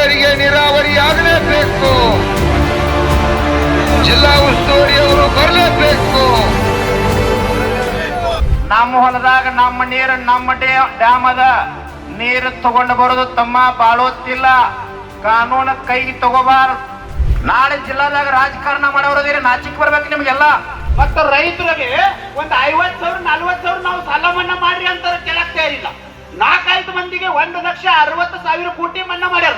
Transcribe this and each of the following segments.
ಹುಕ್ಕೇರಿಗೆ ನೀರಾವರಿ ಆಗಲೇಬೇಕು. ಜಿಲ್ಲಾ ಉಸ್ತುವಾರಿಯವರು ಬರಲೇಬೇಕು. ನಮ್ಮ ಹೊಲದಾಗ ನಮ್ಮ ನೀರು ನಮ್ಮ ಡ್ಯಾಮ್ ಅದ, ನೀರು ತಗೊಂಡು ಬರೋದು ತಮ್ಮ ಬಾಳೋತಿಲ್ಲ. ಕಾನೂನು ಕೈಗೆ ತಗೋಬಾರ. ನಾಳೆ ಜಿಲ್ಲಾದಾಗ ರಾಜಕಾರಣ ಮಾಡೋರದಿರಿ, ನಾಚಿಕ್ ಬರ್ಬೇಕು ನಿಮ್ಗೆಲ್ಲ. ಮತ್ತು ರೈತರಿಗೆ ಒಂದು 50,000 40,000 ನಾವು ಸಾಲ ಮನ್ನಾ ಮಾಡ್ರಿ ಅಂತ ಕೇಳಕ್ ತಯಾರಿಲ್ಲ. 4-5 ಮಂದಿಗೆ 1,60,000 ಕೋಟಿ ಮನ್ನಾ ಮಾಡ್ಯಾರ.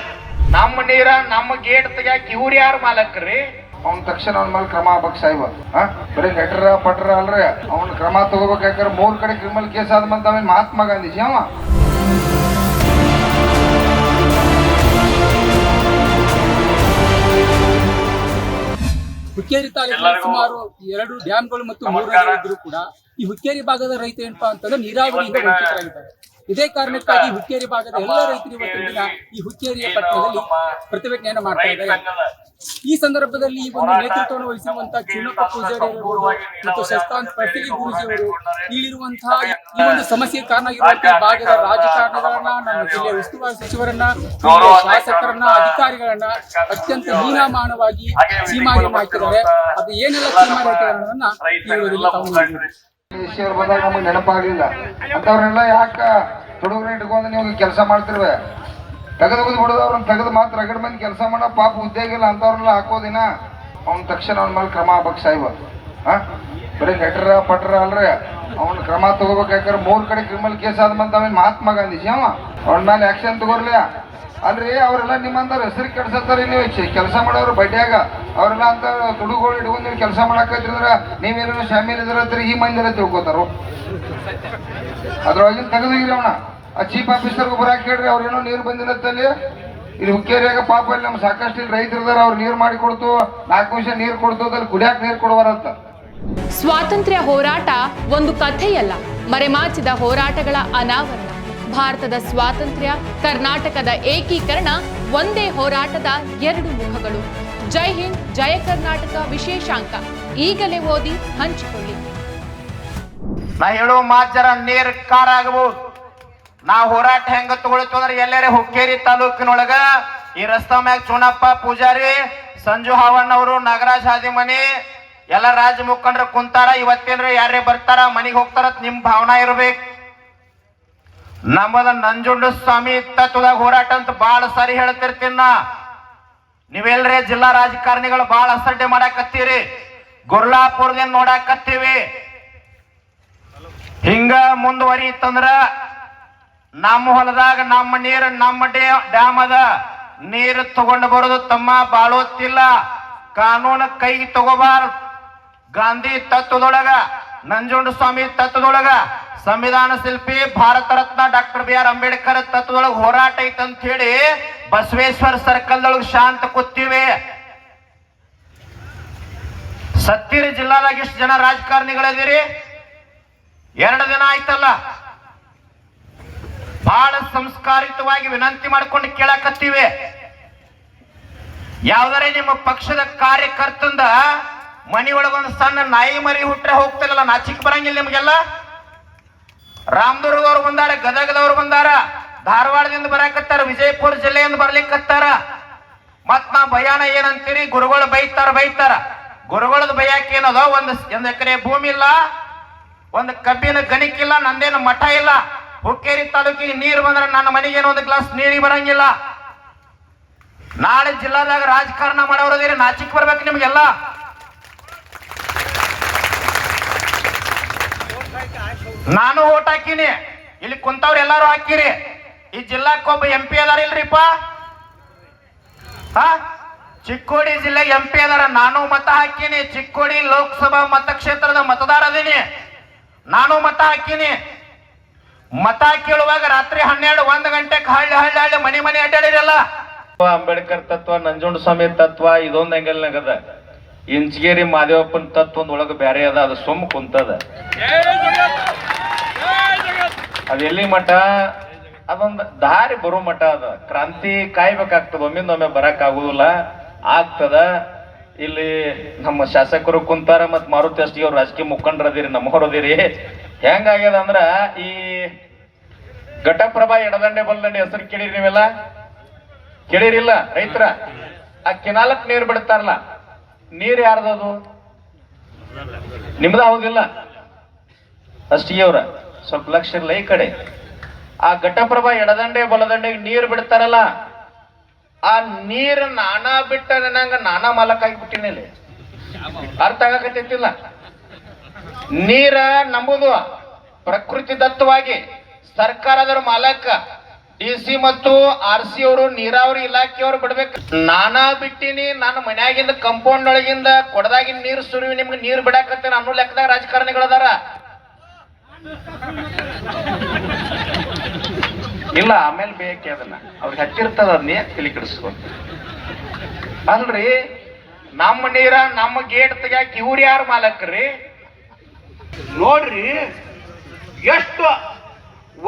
ನಮ್ಮ ನೀರ ನಮ್ಮ ಗೇಟ್ ತೆಗ್ಯಾಕ ಇವ್ರು ಯಾರು ಮಾಲಕ್ರಿ? ಅವ್ನ ತಕ್ಷಣ ಅವನ ಮೇಲೆ ಕ್ರಮ ಆಗ್ಬೇಕು ಸಾಹೇಬ. ಬರೀ ಲೆಟರ್ ಪಟ್ರ ಅಲ್ರಿ, ಅವ್ನ ಕ್ರಮ ತಗೋಬೇಕಾದ್ರೆ 3 ಕಡೆ ಕ್ರಿಮಿನಲ್ ಕೇಸ್ ಆದ್ಮಂತ ಅವನ್ ಮಹಾತ್ಮ ಗಾಂಧೀಜಿ ಅವ. ಹುಕ್ಕೇರಿ ತಾಲೂಕಿನ ಸುಮಾರು 2 ಡ್ಯಾಮ್ಗಳು ಮತ್ತು 3 ನದಿಗಳಿದ್ರೂ ಕೂಡ ಈ ಹುಕ್ಕೇರಿ ಭಾಗದ ರೈತ ಏನಪ್ಪಾ ಅಂತಂದ್ರೆ ನೀರಾವರಿಯಿಂದ ವಂಚಿತರಾಗಿದ್ದಾರೆ. ಇದೇ ಕಾರಣಕ್ಕಾಗಿ ಹುಕ್ಕೇರಿ ಭಾಗದ ಎಲ್ಲ ರೈತರು ಇವತ್ತಿನ ದಿನ ಈ ಹುಕ್ಕೇರಿಯ ಪಟ್ಟಣದಲ್ಲಿ ಪ್ರತಿಭಟನೆಯನ್ನು ಮಾಡ್ತಾ ಇದ್ದಾರೆ. ಈ ಸಂದರ್ಭದಲ್ಲಿ ಈ ಒಂದು ನೇತೃತ್ವವನ್ನು ವಹಿಸಿರುವಂತಹ ಚಿನ್ನಪ್ಪ ಪೂಜಾರಿ ಅವರು ಮತ್ತು ಶಸ್ತಾಂತ್ ಪಟೇಲ್ ಗುರೂಜಿ ಅವರು ಇಲ್ಲಿರುವಂತಹ ಈ ಒಂದು ಸಮಸ್ಯೆಗೆ ಕಾರಣ ಆಗಿರುವಂತಹ ಭಾಗದ ರಾಜಕಾರಣಿಗಳನ್ನ, ನಮ್ಮ ಜಿಲ್ಲೆಯ ಉಸ್ತುವಾರಿ ಸಚಿವರನ್ನ, ಶಾಸಕರನ್ನ, ಅಧಿಕಾರಿಗಳನ್ನ ಅತ್ಯಂತ ಹೀನಾಮಾನವಾಗಿ ಚೀಮಾರಿಯನ್ನು ಹಾಕಿದ್ದಾರೆ. ಅದು ಏನೆಲ್ಲ ಚೀಮಾರಿ ಹಾಕಿದ್ದಾರೆ ಅನ್ನೋದನ್ನ ಈ ವಿಡಿಯೋದಲ್ಲಿ ತಾವು ನೋಡಿದ್ದೀರಿ. ಬಂದಾಗ ನಮಗೆ ನೆನಪಾಗ್ಲಿಲ್ಲ ಅಂತವ್ರನ್ನೆಲ್ಲ ಯಾಕ ತೊಡಗುನ ಇಟ್ಕೊಂಡು ನೀವು ಕೆಲಸ ಮಾಡ್ತಿರ್ವೆ? ತೆಗೆದು ಬಿಡೋದು ಅವ್ರನ್ನ ತೆಗೆದು ಮಾತ್ರ ರಗಡ್ ಮಂದಿ ಕೆಲಸ ಮಾಡೋ ಪಾಪ ಉದ್ಯೋಗ ಇಲ್ಲ ಅಂತವ್ರನ್ನೆಲ್ಲ ಹಾಕೋದಿನ. ಅವ್ನ ತಕ್ಷಣ ಅವನ ಮೇಲೆ ಕ್ರಮ ಆಗ್ಬೇಕು ಸಾಹೇಬ. ಬರೀ ಲೆಟರ್ ಪಟ್ರ ಅಲ್ರಿ, ಅವ್ನ ಕ್ರಮ ತಗೋಬೇಕಾದ್ರೆ 3 ಕಡೆ ಕ್ರಿಮಿನಲ್ ಕೇಸ್ ಆದ್ಮಂತ ಅವನ್ ಮಹಾತ್ಮ ಗಾಂಧೀಜಿ ಅವ. ಅವನ ಮೇಲೆ ಆಕ್ಷನ್ ತಗೋರ್ಲಿ. ಅಲ್ರಿ ಅವರೆಲ್ಲ ನಿಮ್ಮಂತವ್ರ ಹೆಸರು ಕೆಡ್ಸತ್ತಾರಿ. ನೀವು ಕೆಲಸ ಮಾಡೋರು ಬಡ್ಡಿಯಾಗ ಅವರೆಲ್ಲ ಅಂತ ತುಡುಗೋಳು ಇಟ್ಕೊಂಡು ನೀವು ಕೆಲಸ ಮಾಡಾಕತ್ತಿದ್ರ ನೀವೇನೋ ಶಾಮೀಲ್ ಇದ್ರತ್ರಿ ಈ ಮಂದಿರ ತಿಳ್ಕೊತಾರು. ಅದ್ರೊಳಗಿನ ತೆಗೆದಿರಿ ಅವನ ಆ ಚೀಫ್ ಆಫೀಸರ್ಗೂ ಬರಾಕ್ ಹೇಳ್ರಿ. ಅವ್ರೇನೋ ನೀರು ಬಂದಿರತ್ತಲ್ಲಿ ಇಲ್ಲಿ ಹುಕ್ಕೇರಿಯಾಗ ಪಾಪ ಇಲ್ಲಿ ನಮ್ಗೆ ಸಾಕಷ್ಟು ಇಲ್ಲಿ ರೈತರಿದಾರ, ಅವ್ರು ನೀರು ಮಾಡಿ ಕೊಡ್ತು, 4 ನಿಮಿಷ ನೀರು ಕೊಡ್ತು, ಅಲ್ಲಿ ಕುಡಿಯಾಕ ನೀರು ಕೊಡುವಾರಂತ. ಸ್ವಾತಂತ್ರ್ಯ ಹೋರಾಟ ಒಂದು ಕಥೆಯಲ್ಲ, ಮರೆಮಾಚಿದ ಹೋರಾಟಗಳ ಅನಾವರಣ. ಭಾರತದ ಸ್ವಾತಂತ್ರ್ಯ, ಕರ್ನಾಟಕದ ಏಕೀಕರಣ ಒಂದೇ ಹೋರಾಟದ 2 ಮುಖಗಳು. ಜೈ ಹಿಂದ್, ಜಯ ಕರ್ನಾಟಕ ವಿಶೇಷಾಂಕ ಈಗಲೇ ಓದಿ ಹಂಚಿಕೊಳ್ಳಿ. ನಾ ಹೇಳೋ ಮಾಚರ ನೀರ್ ಕಾರ ಆಗಬಹುದು. ನಾ ಹೋರಾಟ ಹೆಂಗ ತಗೊಳ್ತು ಅಂದ್ರೆ ಎಲ್ಲರೇ ಹುಕ್ಕೇರಿ ತಾಲೂಕಿನೊಳಗ ಈ ರಸ್ತಾ ಮ್ಯಾಗ ಚುನಪ್ಪ ಪೂಜಾರಿ, ಸಂಜು ಹಾವಣ್ಣ ಅವರು, ನಾಗರಾಜ್ ಹಾದಿಮನಿ ಎಲ್ಲ ರಾಜ್ಯ ಮುಖಂಡರು ಕುಂತಾರ. ಇವತ್ತೇನ್ರ ಯಾರೇ ಬರ್ತಾರ ಮನಿಗೆ ಹೋಗ್ತಾರ ನಿಮ್ ಭಾವನಾ ಇರ್ಬೇಕು. ನಮ್ಮದ ನಂಜುಂಡ ಸ್ವಾಮಿ ತತ್ವದಾಗ ಹೋರಾಟ ಅಂತ ಬಾಳ ಸಾರಿ ಹೇಳ್ತಿರ್ತೀನ. ನೀವೆಲ್ಲರೇ ಜಿಲ್ಲಾ ರಾಜಕಾರಣಿಗಳು ಬಾಳ ಅಸಡ್ಡೆ ಮಾಡಾಕತ್ತೀರಿ, ಗುರ್ಲಾಪುರದಿಂದ ನೋಡಾಕತ್ತೀವಿ. ಹಿಂಗ ಮುಂದುವರಿತಂದ್ರ ನಮ್ಮ ಹೊಲದಾಗ ನಮ್ಮ ನೀರು ನಮ್ಮ ಡ್ಯಾಮ್ ಅದ, ನೀರು ತಗೊಂಡು ಬರೋದು ತಮ್ಮ ಬಾಳೋತಿಲ್ಲ. ಕಾನೂನು ಕೈಗೆ ತಗೋಬಾರ. ಗಾಂಧಿ ತತ್ವದೊಳಗ, ನಂಜುಂಡ ಸ್ವಾಮಿ ತತ್ವದೊಳಗ, ಸಂವಿಧಾನ ಶಿಲ್ಪಿ ಭಾರತ ರತ್ನ ಡಾಕ್ಟರ್ BR ಅಂಬೇಡ್ಕರ್ ತತ್ವದೊಳಗ ಹೋರಾಟ ಐತಂತ ಹೇಳಿ ಬಸವೇಶ್ವರ ಸರ್ಕಲ್ದೊಳಗ ಶಾಂತ ಕೂತೀವಿ. ಸತ್ತಿರಿ ಜಿಲ್ಲಾದಾಗ ಇಷ್ಟು ಜನ ರಾಜಕಾರಣಿಗಳಿದ್ದೀರಿ, 2 ದಿನ ಆಯ್ತಲ್ಲ. ಬಹಳ ಸಂಸ್ಕಾರಿತವಾಗಿ ವಿನಂತಿ ಮಾಡ್ಕೊಂಡು ಕೇಳಕತ್ತೀವಿ. ಯಾವ್ದಾರೆ ನಿಮ್ಮ ಪಕ್ಷದ ಕಾರ್ಯಕರ್ತಂದ ಮನಿಯೊಳಗೊಂದು ಸಣ್ಣ ನಾಯಿ ಮರಿ ಹುಟ್ರೆ ಹೋಗ್ತಿರಲ್ಲ, ನಾಚಿಕ್ ಬರಂಗಿಲ್ಲ ನಿಮ್ಗೆಲ್ಲ. ರಾಮದುರ್ಗದವ್ರು ಬಂದಾರ, ಗದಗದವ್ರು ಬಂದಾರ, ಧಾರವಾಡದಿಂದ ಬರಾಕತ್ತಾರ, ವಿಜಯಪುರ ಜಿಲ್ಲೆಯಿಂದ ಬರ್ಲಿಕ್ಕತ್ತಾರ. ಮತ್ ನಾ ಭಯಾನ ಏನಂತೀರಿ? ಗುರುಗಳು ಬೈತಾರ. ಗುರುಗಳದ ಭಯಕ್ಕೆ ಏನದ? ಒಂದ್ ಎಕರೆ ಭೂಮಿ ಇಲ್ಲ, ಒಂದು ಕಬ್ಬಿನ ಗಣಿಕಿಲ್ಲ, ನಂದೇನು ಮಠ ಇಲ್ಲ. ಹುಕ್ಕೇರಿ ತಾಲೂಕಿಗೆ ನೀರು ಬಂದ್ರೆ ನನ್ನ ಮನೆಗೆ ಏನೋ 1 ಗ್ಲಾಸ್ ನೀರಿಗೆ ಬರಂಗಿಲ್ಲ. ನಾಳೆ ಜಿಲ್ಲಾದಾಗ ರಾಜಕಾರಣ ಮಾಡೋರದಿರಿ, ನಾಚಿಕ್ ಬರ್ಬೇಕು ನಿಮ್ಗೆಲ್ಲ. ನಾನು ಓಟ್ ಹಾಕಿನಿ, ಇಲ್ಲಿ ಕುಂತವ್ರು ಎಲ್ಲಾರು ಹಾಕಿರಿ. ಈ ಜಿಲ್ಲಾಕ್ಕೊಬ್ಬ MP ಅದಾರ ಇಲ್ರಿಪ್ಪ? ಚಿಕ್ಕೋಡಿ ಜಿಲ್ಲೆಗೆ MP ಅದಾರ. ನಾನು ಮತ ಹಾಕಿನಿ. ಚಿಕ್ಕೋಡಿ ಲೋಕಸಭಾ ಮತಕ್ಷೇತ್ರದ ಮತದಾರ ಅದೀನಿ. ನಾನು ಮತ ಹಾಕಿನಿ. ಮತ ಕೇಳುವಾಗ ರಾತ್ರಿ 12, 1 ಗಂಟೆಗೆ ಹಳ್ಳಿ ಮನೆ ಅಡ್ಡಾಡಿರಲ್ಲ. ಅಂಬೇಡ್ಕರ್ ತತ್ವ, ನಂಜುಂಡ ಸ್ವಾಮಿ ತತ್ವ ಇದೊಂದು ಅಂಗಲ್ನಾಗದ. ಇಂಚಗೇರಿ ಮಾದೇವಪ್ಪನ ತತ್ವ ಒಂದೊಳಗ ಬ್ಯಾರೆ ಅದ, ಅದು ಸುಮ್ಮ ಕುಂತದ. ಅದೆಲ್ಲಿ ಮಠ? ಅದೊಂದು ದಾರಿ ಬರೋ ಮಠ ಅದ. ಕ್ರಾಂತಿ ಕಾಯ್ಬೇಕಾಗ್ತದ, ಒಮ್ಮಿಂದೊಮ್ಮೆ ಬರಕ್ ಆಗುದಿಲ್ಲ, ಆಗ್ತದ. ಇಲ್ಲಿ ನಮ್ಮ ಶಾಸಕರು ಕುಂತಾರ, ಮತ್ ಮಾರುತಿ ಅಷ್ಟಿಗೆ ಅವ್ರು ರಾಜಕೀಯ ಮುಖಂಡರದಿರಿ, ನಮ್ಮವ್ರದಿರಿ. ಹೆಂಗಾಗ್ಯದ ಅಂದ್ರ ಈ ಘಟಪ್ರಭಾ ಎಡದಂಡೆ ಬಲ್ಲದಂಡೆ ಹೆಸರು ಕೇಳಿರಿ ನೀವೆಲ್ಲ? ಕೇಳಿರಿಲ್ಲ ರೈತರ? ಆ ಕೆನಾಲಕ್ ನೀರು ಬಿಡ್ತಾರಲ್ಲ, ನೀರು ಯಾರ್ದದು? ನಿಮ್ದ ಹೌದಿಲ್ಲ? ಅಷ್ಟಿಗೆ ಅವ್ರ ಸ್ವಲ್ಪ ಲಕ್ಷ ಇರಲ್ಲ ಈ ಕಡೆ. ಆ ಘಟಪ್ರಭಾ ಎಡದಂಡೆ ಬಲದಂಡೆಗೆ ನೀರು ಬಿಡ್ತಾರಲ್ಲ, ಆ ನೀರು ನಾನಾ ಬಿಟ್ಟ ನಂಗ ನಾನಾ ಮಾಲಕ್ ಆಗಿಬಿಟ್ಟಿನಲ್ಲಿ. ಅರ್ಥ ಆಗಕತ್ತಿಲ್ಲ? ನೀರ ನಂಬುದು ಪ್ರಕೃತಿ ದತ್ತವಾಗಿ ಸರ್ಕಾರದವ್ರ ಮಾಲಕ DC ಮತ್ತು RC ಅವರು ನೀರಾವರಿ ಇಲಾಖೆಯವರು ಬಿಡ್ಬೇಕು. ನಾನಾ ಬಿಟ್ಟಿನಿ, ನನ್ನ ಮನ್ಯಾಗಿಂದ ಕಂಪೌಂಡ್ ಒಳಗಿಂದ ಕೊಡದಾಗಿನ ನೀರು ಸುರಿವಿ ನಿಮ್ಗೆ ನೀರು ಬಿಡಾಕತ್ತೇನೆ ಅನ್ನೋ ಲೆಕ್ಕದಾಗ ರಾಜಕಾರಣಿಗಳದಾರ. ಇಲ್ಲ ಆಮೇಲೆ ಬೇಕೆ ಅದನ್ನ ಅವ್ರಿಗೆ ಹಚ್ಚಿರ್ತದ ಅದನ್ನೇ ತಲೆ ಕೆಡಿಸ್ಕೊಂಡು. ಅಲ್ರಿ ನಮ್ಮ ನೀರ ನಮ್ಮ ಗೇಟ್ ತೆಗ್ಯಾಕ ಇವ್ರು ಯಾರು ಮಾಲಕ್ರಿ? ನೋಡ್ರಿ ಎಷ್ಟು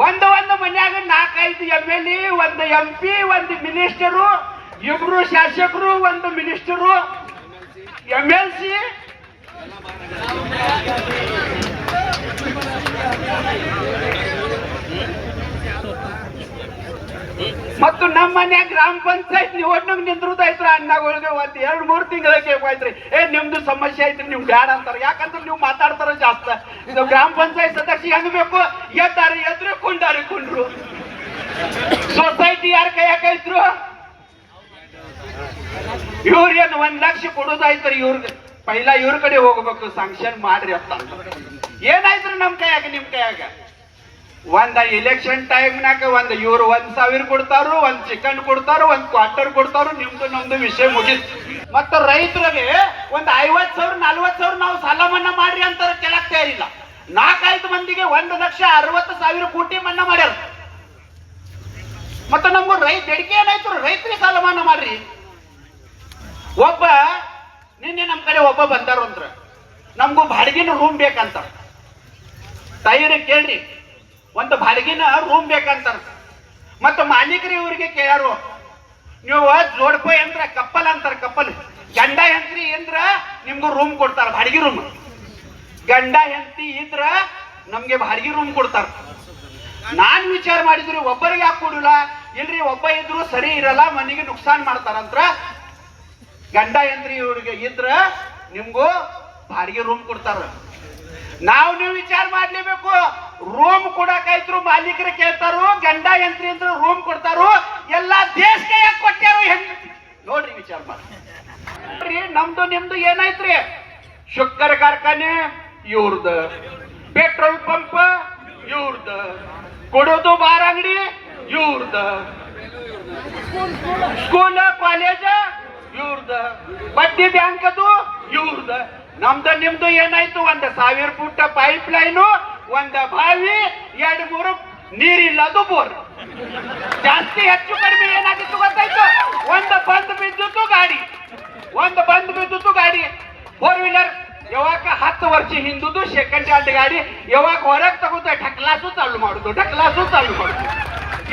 ಒಂದು ಮನ್ಯಾಗ 4-5 MLA, 1 MP, 1 ಮಿನಿಸ್ಟರು, 2 ಶಾಸಕರು, 1 ಮಿನಿಸ್ಟರು, MLC. ಮತ್ತು ನಮ್ಮ ಮನ್ಯಾಗ ಗ್ರಾಮ ಪಂಚಾಯತ್ ಒಣ್ಣಗ್ ನಿಂದ್ರದೈತ್ರ ಅಣ್ಣಗಳಿಗೆ 1-2-3 ತಿಂಗಳಿಗೆ ಹೋಯ್ತ್ರಿ. ನಿಮ್ದು ಸಮಸ್ಯೆ ಐತ್ರಿ, ನೀವು ಬ್ಯಾಡ ಅಂತಾರ. ಯಾಕಂದ್ರೆ ನೀವು ಮಾತಾಡ್ತಾರ ಜಾಸ್ತಿ. ಗ್ರಾಮ ಪಂಚಾಯತ್ ಸದಸ್ಯ ಹೆಂಗ್ ಬೇಕು? ಎದ್ದಾರಿ ಎದ್ರು, ಕುಂಡಾರಿ ಕುಂಡ್ರು. ಸೊಸೈಟಿ ಯಾರ ಕೈಯಾಕೈತ್ರು? ಇವ್ರೇನು 1 ಲಕ್ಷ ಕೊಡೋದಾಯ್ತ್ರಿ. ಇವ್ರಿಗೆ ಪೈಲ ಇವ್ರ ಕಡೆ ಹೋಗ್ಬೇಕು, ಸಾಂಕ್ಷನ್ ಮಾಡ್ರಿ ಅಂತ. ಏನಾಯ್ತ್ರಿ ನಮ್ ಕೈಯಾಗ ನಿಮ್ ಕೈಯಾಗ? ಒಂದ ಎಲೆಕ್ಷನ್ ಟೈಮ್ನಾಗ ಇವ್ರು 1,000 ಕೊಡ್ತಾರು, 1 ಚಿಕನ್ ಕೊಡ್ತಾರು, 1 ಕ್ವಾರ್ಟರ್ ಕೊಡ್ತಾರು. ನಿಮ್ದು ನಮ್ದು ವಿಷಯ ಮುಗಿತು. ಮತ್ತ ರೈತರಿಗೆ 50,000 40,000 ನಾವು ಸಾಲ ಮನ್ನಾ ಮಾಡ್ರಿ ಅಂತಾರ, ಕೇಳಕ್ ತಯಾರಿಲ್ಲ. 4-5 ಮಂದಿಗೆ 1,60,000 ಕೋಟಿ ಮನ್ನಾ ಮಾಡ್ಯಾರ. ಮತ್ತ ನಮ್ಗೂ ಬೇಡಿಕೆ ಏನಾಯ್ತು? ರೈತರಿಗೆ ಸಾಲ ಮನ್ನಾ ಮಾಡ್ರಿ. ನಿನ್ನೆ ನಮ್ ಕಡೆ ಒಬ್ಬ ಬಂದಾರ ಅಂದ್ರ, ನಮ್ಗೂ ಬಾಡಿಗೆನ ರೂಮ್ ಬೇಕಂತ. ತಾಯಿರಿ ಕೇಳ್ರಿ, ಒಂದು ಬಾಡಿಗೆನ ರೂಮ್ ಬೇಕಂತಾರ. ಮತ್ತು ಮಾಲೀಕರು ಇವ್ರಿಗೆ ಕೇಳಾರು, ನೀವು ಜೋಡ್ಪೈ ಅಂದ್ರ ಕಪ್ಪಲ್ ಅಂತಾರ. ಕಪ್ಪಲ್ ಗಂಡ ಹೆಂಡ್ತಿ ಅಂದ್ರ ನಿಮ್ಗೂ ರೂಮ್ ಕೊಡ್ತಾರ, ಬಾಡಿಗೆ ರೂಮ್. ಗಂಡ ಹೆಂಡತಿ ಇದ್ರ ನಮ್ಗೆ ಬಾಡಿಗೆ ರೂಮ್ ಕೊಡ್ತಾರ. ನಾನ್ ವಿಚಾರ ಮಾಡಿದ್ರಿ, ಒಬ್ಬರಿಗೆ ಯಾಕೆ ಕೊಡಲ್ಲ? ಇಲ್ರಿ, ಒಬ್ಬ ಇದ್ರು ಸರಿ ಇರಲ್ಲ, ಮನೆಗೆ ನುಕ್ಸಾನ್ ಮಾಡ್ತಾರಂತ್ರ. ಗಂಡ ಹೆಂಡ್ತಿ ಇವ್ರಿಗೆ ಇದ್ರ ನಿಮ್ಗೂ ಬಾಡಿಗೆ ರೂಮ್ ಕೊಡ್ತಾರ. ನೀವು ವಿಚಾರ ಮಾಡ್ಲೇಬೇಕು. ರೂಮ್ ಕೊಡಕಾಯ್ತು ಮಾಲೀಕರು ಕೇಳ್ತಾರು, ಗಂಡ ಹೆಂಡ್ತಿ ಅಂದ್ರೆ ರೂಮ್ ಕೊಡ್ತಾರು. ಎಲ್ಲಾ ದೇಶಕ್ಕೆ ಯಾಕೆ ಕೊಟ್ಟಾರು? ನೋಡ್ರಿ, ವಿಚಾರ ಮಾಡ್ರಿ. ನಮ್ದು ನಿಮ್ದು ಏನಾಯ್ತ್ರಿ? ಶುಕ್ಕರ್ ಕಾರ್ಖಾನೆ ಇವ್ರದ, ಪೆಟ್ರೋಲ್ ಪಂಪ್ ಇವ್ರದ, ಕೊಡೋದು ಬಾರ್ ಅಂಗಡಿ ಇವ್ರದ, ಸ್ಕೂಲ್ ಕಾಲೇಜ್ ಇವ್ರದ, ಬಡ್ಡಿ ಬ್ಯಾಂಕ್ ಅದು ಇವ್ರದ. ನಮ್ದು ನಿಮ್ದು ಏನಾಯ್ತು? 1,000 ಫುಟ್ ಪೈಪ್ ಲೈನು, 1 ಬಾವಿ, 2-3 ನೀರಿಲ್ಲದು ಬೋರ್. ಜಾಸ್ತಿ ಹೆಚ್ಚು ಕಡಿಮೆ ಏನಾಗಿತ್ತು ಗೊತ್ತಾಯ್ತು? ಒಂದು ಬಂದ್ ಬಿದ್ದಿತ್ತು ಗಾಡಿ, 4 ವೀಲರ್. ಯಾವಾಗ 10 ವರ್ಷ ಹಿಂದುದು ಸೆಕೆಂಡ್ ಹ್ಯಾಂಡ್ ಗಾಡಿ. ಯಾವಾಗ ಹೊರಗೆ ತಗೋದು ಢಕ್ಲಾಸು ಚಾಲು ಮಾಡುದು.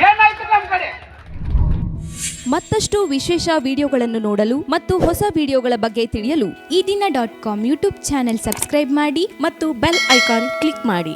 ಏನಾಯ್ತು ನಮ್ ಕಡೆ? ಮತ್ತಷ್ಟು ವಿಶೇಷ ವಿಡಿಯೋಗಳನ್ನು ನೋಡಲು ಮತ್ತು ಹೊಸ ವಿಡಿಯೋಗಳ ಬಗ್ಗೆ ತಿಳಿಯಲು ಈ ದಿನ .com ಯೂಟ್ಯೂಬ್ ಚಾನೆಲ್ ಸಬ್ಸ್ಕ್ರೈಬ್ ಮಾಡಿ ಮತ್ತು ಬೆಲ್ ಐಕಾನ್ ಕ್ಲಿಕ್ ಮಾಡಿ.